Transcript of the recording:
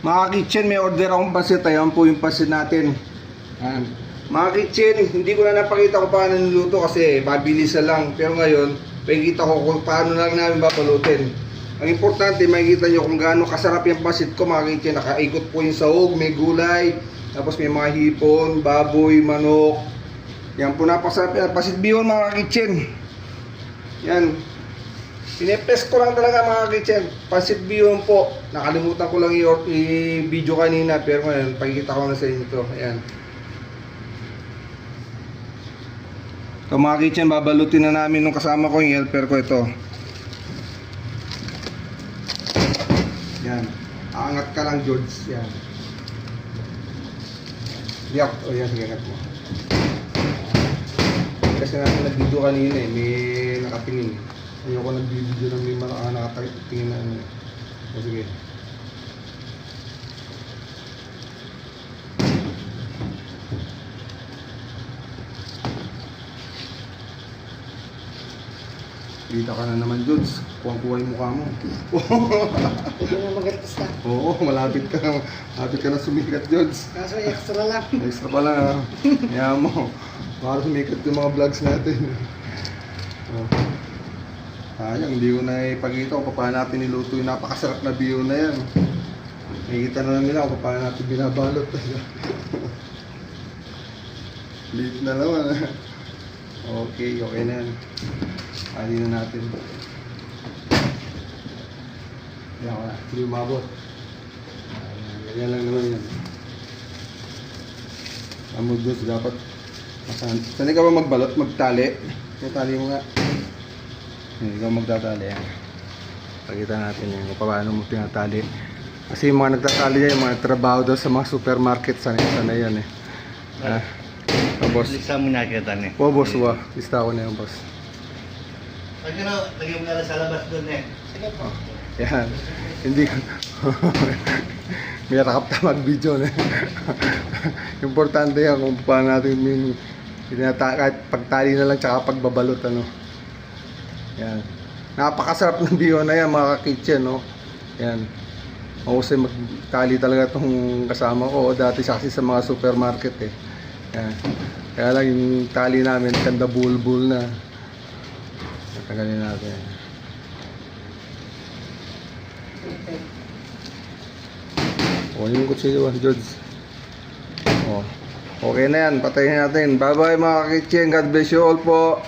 Mga kitchen, may order akong pasit. Ayan po yung pasit natin. Ayan. Mga kitchen, hindi ko na napakita kung paano niluto kasi mabilis na lang. Pero ngayon, pakikita ko kung paano lang namin babalutin. Ang importante, makikita nyo kung gaano kasarap yung pasit ko mga kitchen. Nakaikot po yung sahog, may gulay, tapos may mga hipon, baboy, manok. Yan po napasarap yan. Pasit bihon mga kitchen. Yan. Pinepes ko lang talaga mga kitchen. Pasit bihon po. Nakalimutan ko lang i-video kanina. Pero ngayon, pakikita ko na sa inyo ito. Ayan. So mga kitchen, babalutin na namin nung kasama ko yung helper ko ito. Yan. Aangat ka lang, George. Yan. Yak. O yan, sige angat mo. Kasi natin nag-video kanina eh. May nakatingin. Ayoko nag-video ng may nakatingin na ano. O sige. Kita ka na naman, George. Kuha-kuha yung mukha mo. Pwede na mag-atas ka. Oo, malapit ka na sumikat, George. Kaso extra lang. Extra pala, ha? Kaya mo. Para sumikat yung mga vlogs natin. Oh. Sayang, hindi ko na ipagkita kung paano natin niluto yung napakasarap na bihon na yan. Nakikita na lang nila kung paano natin binabalot. Lit na naman. Okay na yan. Kali na natin. Yan ko na. Hindi umabot. Ganyan lang naman yan. Amod doon dapat. Sanay ka ba magbalot? Magtali? Tali mo nga. Hindi ka magtatali yan. Pakita natin yan kung paano mo pinatali. Kasi yung mga nagtatali yan, yung mga trabaho daw sa mga supermarket, sanay yan eh. Boss. Lisa mo nakita ni. Po boss, lista ko na yung boss. Lagyan mo na lang sa labas doon eh. Sige po. Yan. Hindi ko. May rakap na mag-video na. Importante yan kung paano natin kahit pagtali na lang tsaka pagbabalot ano. Yan. Napakasarap ng bihon na yan mga kitchen no. Yan. Mahusay magtali talaga itong kasama ko dati sa kasi sa mga supermarket eh. Yan. Kaya lang yung tali namin kanda bulbul na. Tatagalin natin. O yung kutsilyo George. O. Okay na yan. Patayin natin. Bye bye mga kitchen. God bless you all po.